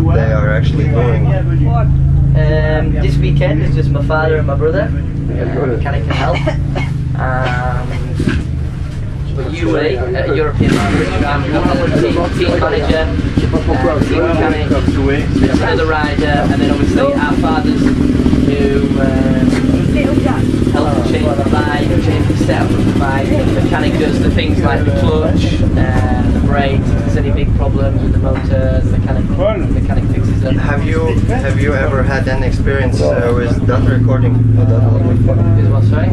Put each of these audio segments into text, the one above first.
what they are actually doing? This weekend is just my father and my brother, mechanical help. UA, European Manager, I'm the team manager, team mechanic, another rider, and then obviously our fathers who help to change the bike, change the setup of the bike. The mechanic does the things like the clutch, the brakes, if there's any big problems with the motor, the mechanic fixes them. Have you ever had any experience with data recording? Is what, sorry?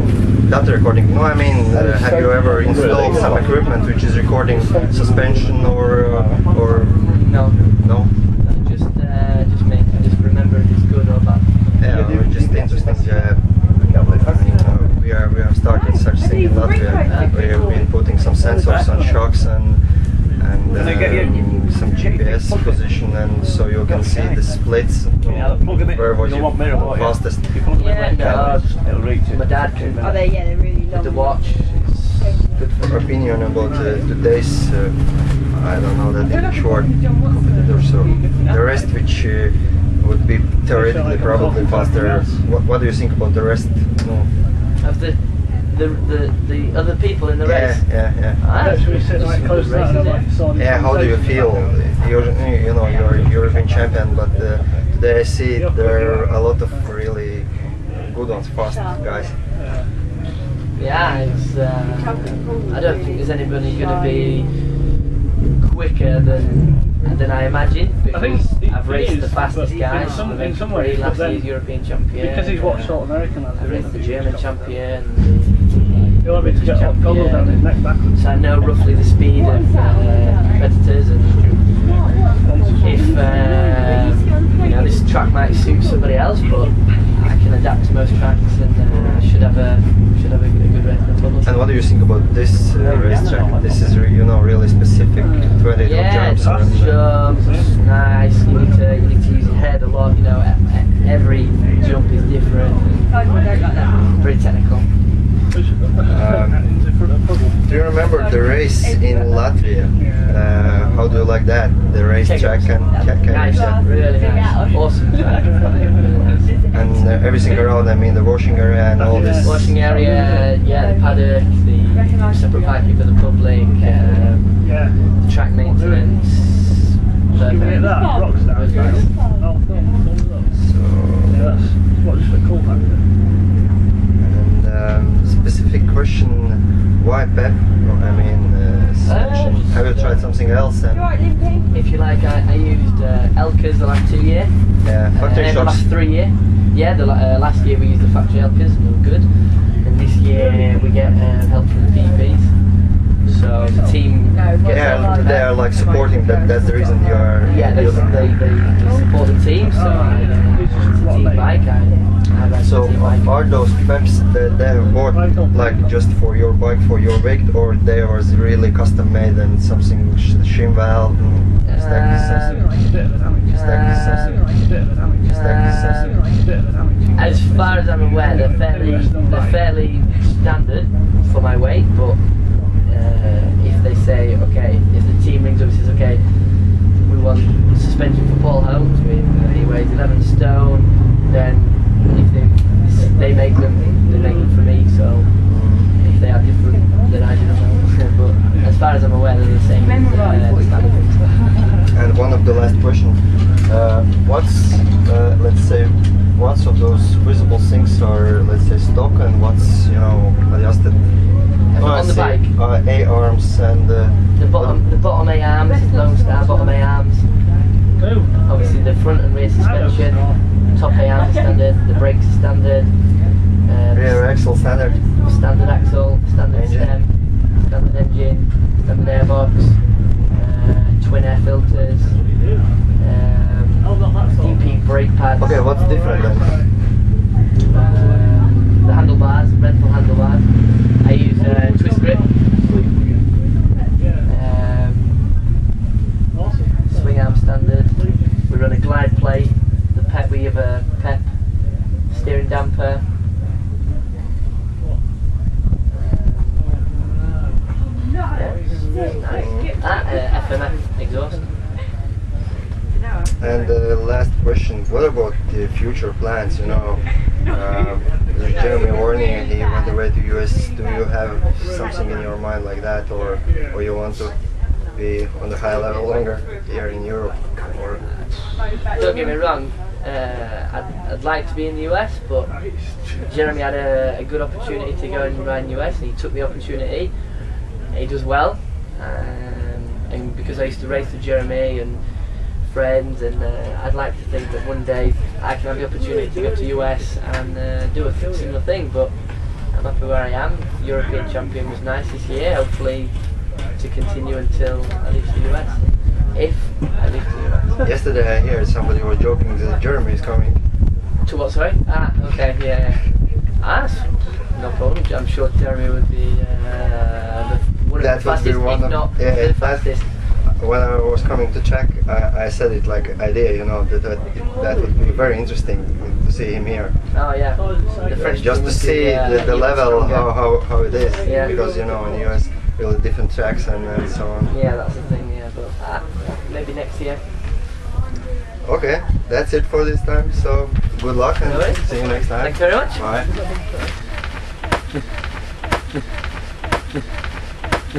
Data recording. No, I mean, have you ever installed some equipment which is recording suspension or No. No? Just me. I just remember if it's good or bad. Yeah, just interesting. We have started such thing in Latvia. We have been putting some sensors on shocks and some GPS position, and so you can see the splits. Where was your fastest? Yeah, no. My dad can. They're really With the watch. It's good for Your opinion about today's, I don't know, that short competitor. So the rest, which would be theoretically probably faster. What do you think about the rest? Of the other people in the race? Yeah, how do you feel? You're European champion, but today I see there are a lot of really good ones, fast guys. Yeah, it's, I don't think there's anybody going to be quicker than I imagine, because I've raced the fastest guys. In some ways, last year's European champion. Because he's what sort of American? I raced the German champion. He'll have to get a goggle down his neck backwards. So I know roughly the speed of competitors, and if this track might suit somebody else, but I can adapt to most tracks and should have a good race. And what do you think about this racetrack? This is really specific. 22 jumps. Jumps, nice. You need to use your head a lot. Every jump is different. Very technical. Do you remember the race in Latvia? How do you like that? The racetrack Nice, really nice, awesome track. And everything around. I mean, the washing area and all this. Washing area, yeah, the paddock, the separate parking for the public, the track maintenance. That rocks down. So. What's the cool factor? And specific question, why PEP? I mean, suspension. Have you tried something else? And if you like, I used Elkas the last 2 years. Yeah, factory the shocks. last 3 years. Yeah, the last year we used the factory Elkas, and they were good. And this year we get help from the VPs. So the team they are like supporting that. That's the reason you are. Yeah, they support the team. So it's a team bike. So are those PEPs that they have bought like just for your bike, for your weight, or they was really custom made and something shim valve? As far as I'm aware, they're fairly standard for my weight, but if they say, okay, if the team rings up and says, okay, we want suspension for Paul Holmes, he weighs 11 stone, then if they make them for me, so if they are different, then I don't know. But as far as I'm aware, they're the same standard things. And one of the last questions, let's say, what's of those visible things are, let's say, stock, and what's, adjusted? On the bike? A-arms and... the bottom A-arms, Lone Star bottom A-arms. Obviously the front and rear suspension, top A-arms are standard, the brakes are standard. Rear axle standard? Standard axle, standard engine. Stem, standard engine, standard airbox, twin air filters, DP brake pads. Okay, what's different then? The handlebars, rental handlebars. I use twist grip. Swing arm standard. We run a glide plate. The PEP, we have a PEP steering damper. FMF exhaust. And last question, what about the future plans? You know, there's Jeremy Warney, he went away to US. Do you have something in your mind like that, or you want to be on the high level longer here in Europe? Or don't get me wrong, I'd like to be in the US, but Jeremy had a good opportunity to go and ride in the US, and he took the opportunity. He does well, and because I used to race with Jeremy and friends, and I'd like to think that one day I can have the opportunity to go to US and do a similar thing, but I'm happy where I am. European champion was nice this year, hopefully to continue until I leave the US, if I leave the US. yesterday I heard somebody was joking that Jeremy is coming. To what, sorry? Ah, okay, yeah. No problem, I'm sure Jeremy would be one of the fastest, if not the fastest. When I was coming to check, I said it like an idea, you know, that would be very interesting to see him here. Oh yeah, the French just to see the level, how it is, because you know in the US really different tracks and so on. Yeah, that's the thing, yeah, but maybe next year. Okay, that's it for this time, so good luck and see you next time. Thank you very much. Bye.